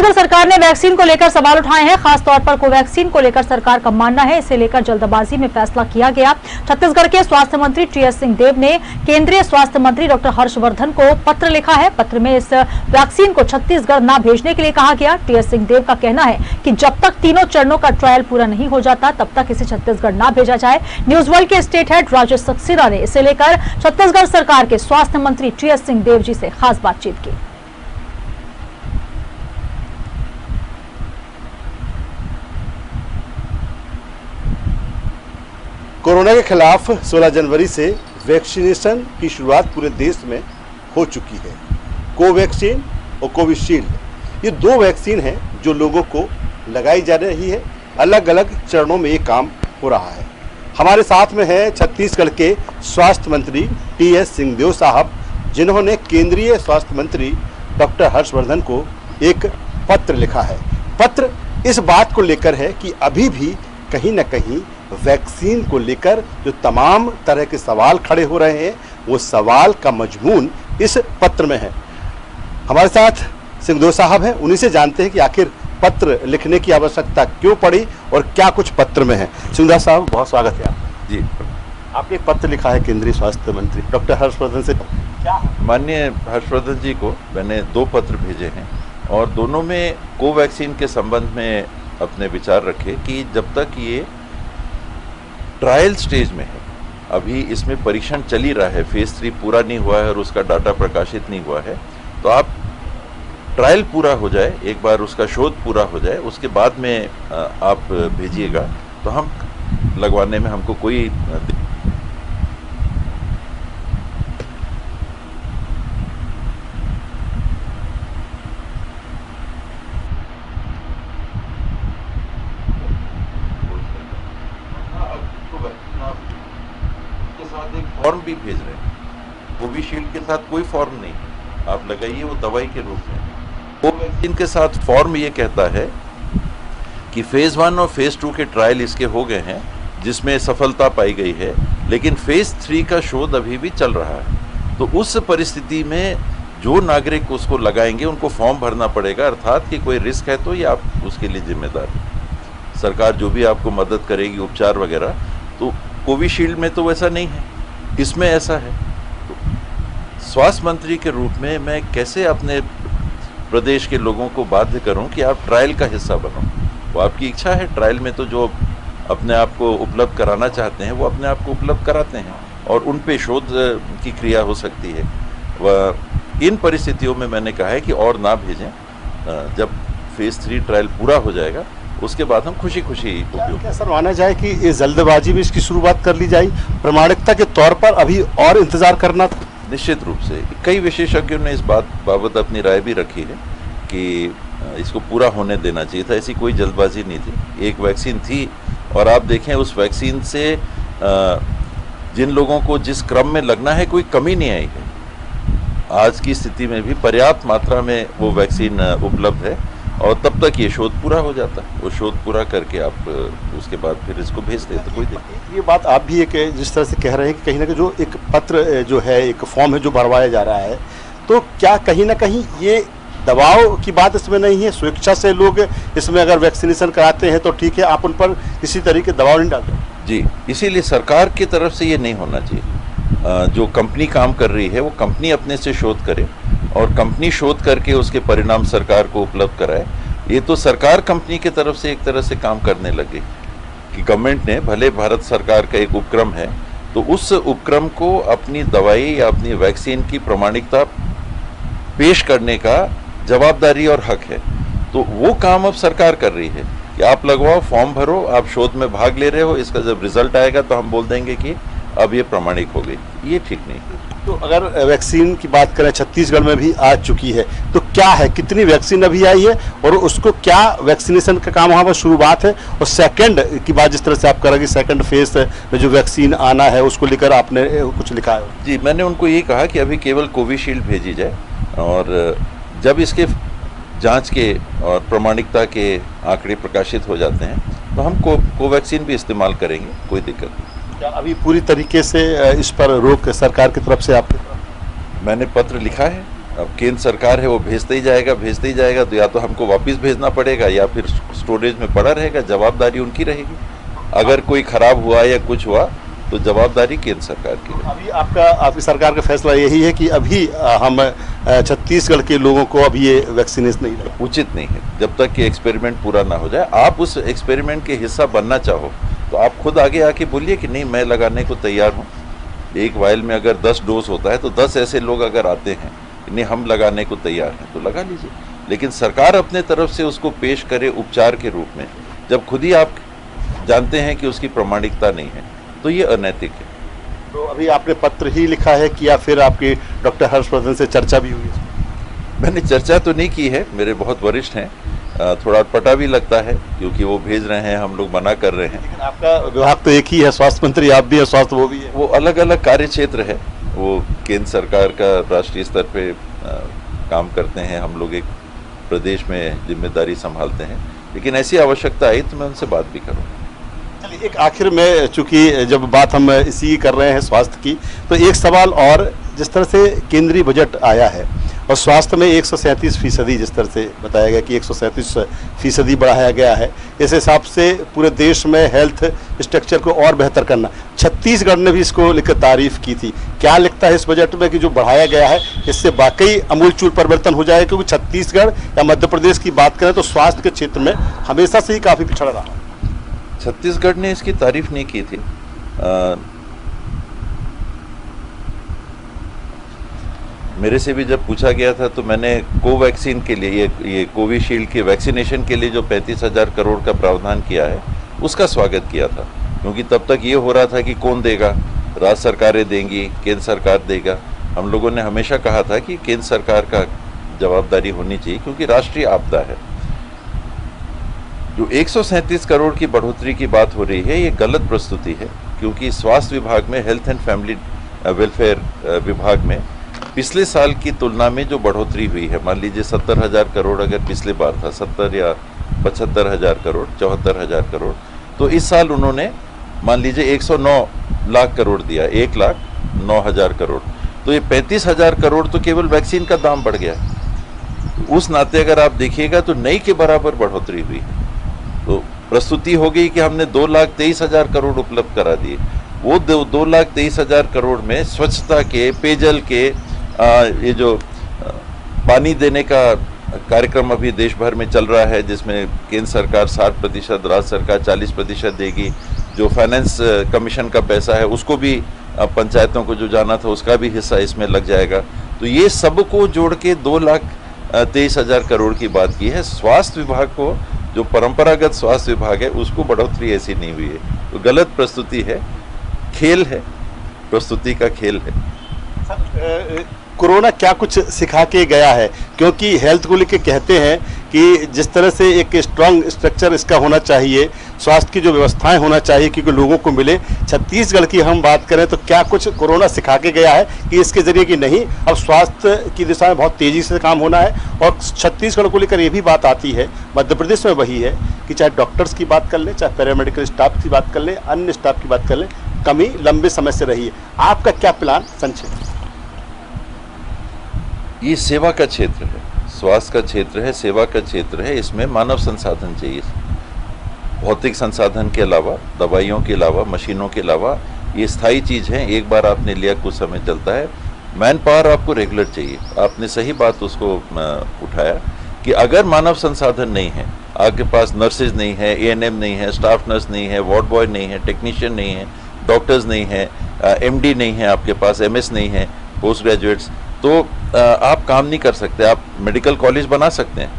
छत्तीसगढ़ सरकार ने वैक्सीन को लेकर सवाल उठाए हैं। खासतौर पर कोवैक्सीन को लेकर सरकार का मानना है इसे लेकर जल्दबाजी में फैसला किया गया। छत्तीसगढ़ के स्वास्थ्य मंत्री टीएस सिंहदेव ने केंद्रीय स्वास्थ्य मंत्री डॉक्टर हर्षवर्धन को पत्र लिखा है। पत्र में इस वैक्सीन को छत्तीसगढ़ न भेजने के लिए कहा गया। टीएस सिंहदेव का कहना है कि जब तक तीनों चरणों का ट्रायल पूरा नहीं हो जाता तब तक इसे छत्तीसगढ़ न भेजा जाए। न्यूज वर्ल्ड के स्टेट हेड राजेश सक्सेना ने इसे लेकर छत्तीसगढ़ सरकार के स्वास्थ्य मंत्री टीएस सिंहदेव जी से खास बातचीत की। कोरोना के खिलाफ 16 जनवरी से वैक्सीनेशन की शुरुआत पूरे देश में हो चुकी है। कोवैक्सीन और कोविशील्ड ये दो वैक्सीन हैं जो लोगों को लगाई जा रही है। अलग अलग चरणों में ये काम हो रहा है। हमारे साथ में है छत्तीसगढ़ के स्वास्थ्य मंत्री टीएस सिंहदेव साहब, जिन्होंने केंद्रीय स्वास्थ्य मंत्री डॉक्टर हर्षवर्धन को एक पत्र लिखा है। पत्र इस बात को लेकर है कि अभी भी कहीं न कहीं वैक्सीन को लेकर जो तमाम तरह के सवाल खड़े हो रहे हैं वो सवाल का मजमून इस पत्र में है। हमारे साथ सिंहदेव साहब हैं, उन्हीं से जानते हैं कि आखिर पत्र लिखने की आवश्यकता क्यों पड़ी और क्या कुछ पत्र में है। सिंहदेव साहब, बहुत स्वागत है आपका। जी, आपने पत्र लिखा है केंद्रीय स्वास्थ्य मंत्री डॉक्टर हर्षवर्धन से, क्या माननीय हर्षवर्धन जी को मैंने 2 पत्र भेजे हैं और दोनों में कोवैक्सीन के संबंध में अपने विचार रखे कि जब तक ये ट्रायल स्टेज में है, अभी इसमें परीक्षण चल ही रहा है, फेज 3 पूरा नहीं हुआ है और उसका डाटा प्रकाशित नहीं हुआ है, तो आप ट्रायल पूरा हो जाए, एक बार उसका शोध पूरा हो जाए, उसके बाद में आप भेजिएगा तो हम लगवाने में हमको कोई फॉर्म भी भेज रहे हैं। कोविशील्ड के साथ कोई फॉर्म नहीं, आप लगाइए, वो दवाई के रूप में। कोवैक्सीन के साथ फॉर्म ये कहता है कि फेज 1 और फेज 2 के ट्रायल इसके हो गए हैं जिसमें सफलता पाई गई है, लेकिन फेज 3 का शोध अभी भी चल रहा है। तो उस परिस्थिति में जो नागरिक उसको लगाएंगे उनको फॉर्म भरना पड़ेगा, अर्थात कि कोई रिस्क है तो ये आप उसके लिए जिम्मेदार हैं। सरकार जो भी आपको मदद करेगी, उपचार वगैरह, तो कोविशील्ड में तो वैसा नहीं है, इसमें ऐसा है। तो स्वास्थ्य मंत्री के रूप में मैं कैसे अपने प्रदेश के लोगों को बाध्य करूं कि आप ट्रायल का हिस्सा बनो। वो आपकी इच्छा है, ट्रायल में तो जो अपने आप को उपलब्ध कराना चाहते हैं वो अपने आप को उपलब्ध कराते हैं और उन पे शोध की क्रिया हो सकती है। वह इन परिस्थितियों में मैंने कहा है कि और ना भेजें, जब फेज 3 ट्रायल पूरा हो जाएगा उसके बाद हम खुशी खुशी उपयोग। क्या सर माना जाए कि इस जल्दबाजी में इसकी शुरुआत कर ली जाए? प्रामाणिकता के तौर पर अभी और इंतजार करना था? निश्चित रूप से कई विशेषज्ञों ने इस बाबत अपनी राय भी रखी है कि इसको पूरा होने देना चाहिए था, ऐसी कोई जल्दबाजी नहीं थी। एक वैक्सीन थी और आप देखें उस वैक्सीन से जिन लोगों को जिस क्रम में लगना है कोई कमी नहीं आई है। आज की स्थिति में भी पर्याप्त मात्रा में वो वैक्सीन उपलब्ध है और तब तक ये शोध पूरा हो जाता है। वो शोध पूरा करके आप उसके बाद फिर इसको भेजते हैं तो कोई दिक्कत। ये बात आप भी एक जिस तरह से कह रहे हैं कि कहीं ना कहीं जो एक पत्र जो है, एक फॉर्म है जो भरवाया जा रहा है, तो क्या कहीं ना कहीं ये दबाव की बात इसमें नहीं है? स्वेच्छा से लोग इसमें अगर वैक्सीनेशन कराते हैं तो ठीक है, आप उन पर किसी तरीके दबाव नहीं डालते? जी, इसीलिए सरकार की तरफ से ये नहीं होना चाहिए। जो कंपनी काम कर रही है वो कंपनी अपने से शोध करे और कंपनी शोध करके उसके परिणाम सरकार को उपलब्ध कराए। ये तो सरकार कंपनी की तरफ से एक तरह से काम करने लगे कि गवर्नमेंट ने, भले भारत सरकार का एक उपक्रम है, तो उस उपक्रम को अपनी दवाई या अपनी वैक्सीन की प्रामाणिकता पेश करने का जवाबदारी और हक है। तो वो काम अब सरकार कर रही है कि आप लगवाओ, फॉर्म भरो, आप शोध में भाग ले रहे हो, इसका जब रिजल्ट आएगा तो हम बोल देंगे कि अब ये प्रामाणिक हो गई। ये ठीक नहीं। तो अगर वैक्सीन की बात करें, छत्तीसगढ़ में भी आ चुकी है, तो क्या है, कितनी वैक्सीन अभी आई है और उसको क्या वैक्सीनेशन का काम वहाँ पर शुरुआत है? और सेकंड की बात जिस तरह से आप करेंगे, सेकंड फेज में जो वैक्सीन आना है उसको लेकर आपने कुछ लिखा है? जी, मैंने उनको ये कहा कि अभी केवल कोविशील्ड भेजी जाए और जब इसके जांच के और प्रामाणिकता के आंकड़े प्रकाशित हो जाते हैं तो हम कोवैक्सीन भी इस्तेमाल करेंगे, कोई दिक्कत नहीं। क्या अभी पूरी तरीके से इस पर रोक सरकार की तरफ से आपके? मैंने पत्र लिखा है अब केंद्र सरकार है, वो भेजते ही जाएगा, तो या तो हमको वापस भेजना पड़ेगा या फिर स्टोरेज में पड़ा रहेगा। जवाबदारी उनकी रहेगी। अगर कोई खराब हुआ या कुछ हुआ तो जवाबदारी केंद्र सरकार की है। अभी आपकी सरकार का फैसला यही है कि अभी हम छत्तीसगढ़ के लोगों को अभी ये वैक्सीनेशन नहीं लगा। उचित नहीं है जब तक कि एक्सपेरिमेंट पूरा ना हो जाए। आप उस एक्सपेरिमेंट के हिस्सा बनना चाहो तो आप खुद आगे आके बोलिए कि नहीं, मैं लगाने को तैयार हूँ। एक वायल में अगर 10 डोज होता है तो 10 ऐसे लोग अगर आते हैं कि नहीं हम लगाने को तैयार हैं तो लगा लीजिए। लेकिन सरकार अपने तरफ से उसको पेश करे उपचार के रूप में, जब खुद ही आप जानते हैं कि उसकी प्रामाणिकता नहीं है, तो ये अनैतिक है। तो अभी आपने पत्र ही लिखा है कि या फिर आपकी डॉक्टर हर्षवर्धन से चर्चा भी हुई है? मैंने चर्चा तो नहीं की है, मेरे बहुत वरिष्ठ हैं, थोड़ा अटपटा भी लगता है क्योंकि वो भेज रहे हैं, हम लोग मना कर रहे हैं। लेकिन आपका विभाग तो एक ही है, स्वास्थ्य मंत्री आप भी है, स्वास्थ्य वो भी है। वो अलग अलग कार्य क्षेत्र है, वो केंद्र सरकार का राष्ट्रीय स्तर पे काम करते हैं, हम लोग एक प्रदेश में जिम्मेदारी संभालते हैं। लेकिन ऐसी आवश्यकता आई तो मैं उनसे बात भी करूँगा। चलिए, एक आखिर में चूंकि जब बात हम इसी की कर रहे हैं स्वास्थ्य की, तो एक सवाल और, जिस तरह से केंद्रीय बजट आया है और स्वास्थ्य में 137%, जिस तरह से बताया गया कि 137% बढ़ाया गया है, इस हिसाब से पूरे देश में हेल्थ स्ट्रक्चर को और बेहतर करना, छत्तीसगढ़ ने भी इसको लेकर तारीफ की थी। क्या लगता है इस बजट में कि जो बढ़ाया गया है इससे वाकई अमूलचूल परिवर्तन हो जाए? क्योंकि छत्तीसगढ़ या मध्य प्रदेश की बात करें तो स्वास्थ्य के क्षेत्र में हमेशा से ही काफ़ी पिछड़ा रहा। छत्तीसगढ़ ने इसकी तारीफ नहीं की थी। मेरे से भी जब पूछा गया था तो मैंने कोवैक्सीन के लिए, ये कोविशील्ड के वैक्सीनेशन के लिए जो 35,000 करोड़ का प्रावधान किया है उसका स्वागत किया था। क्योंकि तब तक ये हो रहा था कि कौन देगा, राज्य सरकारें देंगी, केंद्र सरकार देगा। हम लोगों ने हमेशा कहा था कि केंद्र सरकार का जवाबदारी होनी चाहिए क्योंकि राष्ट्रीय आपदा है। जो 137 करोड़ की बढ़ोतरी की बात हो रही है ये गलत प्रस्तुति है, क्योंकि स्वास्थ्य विभाग में, हेल्थ एंड फैमिली वेलफेयर विभाग में पिछले साल की तुलना में जो बढ़ोतरी हुई है, मान लीजिए 70,000 करोड़ अगर पिछले बार था, 70 या 75,000 करोड़, 74,000 करोड़, तो इस साल उन्होंने मान लीजिए 109 लाख करोड़ दिया, 1,09,000 करोड़। तो ये 35,000 करोड़ तो केवल वैक्सीन का दाम बढ़ गया। उस नाते अगर आप देखिएगा तो नई के बराबर बढ़ोतरी हुई है। तो प्रस्तुति हो गई कि हमने 2,23,000 करोड़ उपलब्ध करा दिए। वो 2,23,000 करोड़ में स्वच्छता के, पेयजल के, ये जो पानी देने का कार्यक्रम अभी देश भर में चल रहा है, जिसमें केंद्र सरकार 60%, राज्य सरकार 40% देगी। जो फाइनेंस कमीशन का पैसा है उसको भी पंचायतों को जो जाना था उसका भी हिस्सा इसमें लग जाएगा। तो ये सबको जोड़ के 2,23,000 करोड़ की बात की है। स्वास्थ्य विभाग को, जो परंपरागत स्वास्थ्य विभाग है, उसको बढ़ोतरी ऐसी नहीं हुई है। तो गलत प्रस्तुति है, खेल है, प्रस्तुति का खेल है। कोरोना क्या कुछ सिखा के गया है? क्योंकि हेल्थ को लेकर कहते हैं कि जिस तरह से एक स्ट्रांग स्ट्रक्चर इसका होना चाहिए, स्वास्थ्य की जो व्यवस्थाएं होना चाहिए क्योंकि लोगों को मिले, छत्तीसगढ़ की हम बात करें तो क्या कुछ कोरोना सिखा के गया है कि इसके जरिए कि नहीं, अब स्वास्थ्य की दिशा में बहुत तेजी से काम होना है? और छत्तीसगढ़ को लेकर ये भी बात आती है, मध्य प्रदेश में वही है कि चाहे डॉक्टर्स की बात कर लें, चाहे पैरामेडिकल स्टाफ की बात कर लें, अन्य स्टाफ की बात कर लें, कमी लंबे समय से रही है। आपका क्या प्लान? संक्षेप। ये सेवा का क्षेत्र है, स्वास्थ्य का क्षेत्र है, सेवा का क्षेत्र है। इसमें मानव संसाधन चाहिए। भौतिक संसाधन के अलावा, दवाइयों के अलावा, मशीनों के अलावा, ये स्थायी चीज़ है। एक बार आपने लिया कुछ समय चलता है। मैन पावर आपको रेगुलर चाहिए। आपने सही बात उसको उठाया कि अगर मानव संसाधन नहीं है, आपके पास नर्सेज नहीं है, ANM नहीं है, स्टाफ नर्स नहीं है, वार्ड बॉय नहीं है, टेक्नीशियन नहीं है, डॉक्टर्स नहीं है, MD नहीं है, आपके पास MS नहीं है, पोस्ट ग्रेजुएट्स, तो आप काम नहीं कर सकते। आप मेडिकल कॉलेज बना सकते हैं,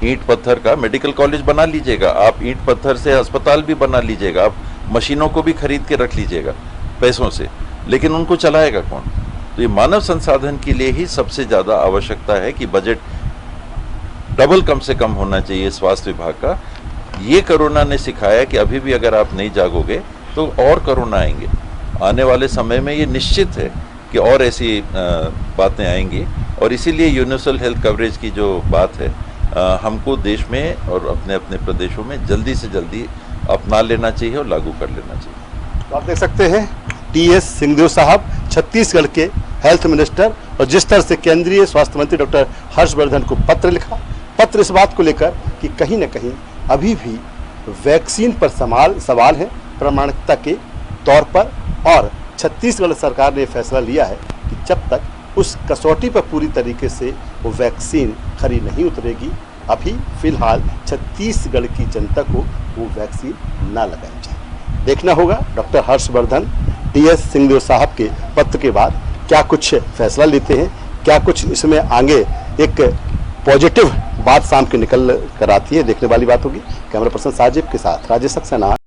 ईंट पत्थर का मेडिकल कॉलेज बना लीजिएगा, आप ईंट पत्थर से अस्पताल भी बना लीजिएगा, आप मशीनों को भी खरीद के रख लीजिएगा पैसों से, लेकिन उनको चलाएगा कौन? तो ये मानव संसाधन के लिए ही सबसे ज़्यादा आवश्यकता है कि बजट डबल कम से कम होना चाहिए स्वास्थ्य विभाग का। ये कोरोना ने सिखाया कि अभी भी अगर आप नहीं जागोगे तो और कोरोना आएंगे। आने वाले समय में ये निश्चित है कि और ऐसी बातें आएंगी, और इसीलिए यूनिवर्सल हेल्थ कवरेज की जो बात है, हमको देश में और अपने अपने प्रदेशों में जल्दी से जल्दी अपना लेना चाहिए और लागू कर लेना चाहिए। तो आप देख सकते हैं TS सिंहदेव साहब छत्तीसगढ़ के हेल्थ मिनिस्टर और जिस तरह से केंद्रीय स्वास्थ्य मंत्री डॉक्टर हर्षवर्धन को पत्र लिखा, पत्र इस बात को लेकर कि कहीं न कहीं अभी भी वैक्सीन पर सवाल है प्रामाणिकता के तौर पर, और छत्तीसगढ़ सरकार ने फैसला लिया है कि जब तक उस कसौटी पर पूरी तरीके से वो वैक्सीन खरी नहीं उतरेगी, अभी फिलहाल छत्तीसगढ़ की जनता को वो वैक्सीन ना लगाई जाए। देखना होगा डॉक्टर हर्षवर्धन टीएस सिंहदेव साहब के पत्र के बाद क्या कुछ फैसला लेते हैं, क्या कुछ इसमें आगे एक पॉजिटिव बात सामने निकल कर आती है, देखने वाली बात होगी। कैमरा पर्सन साजिब के साथ राजेश सक्सेना।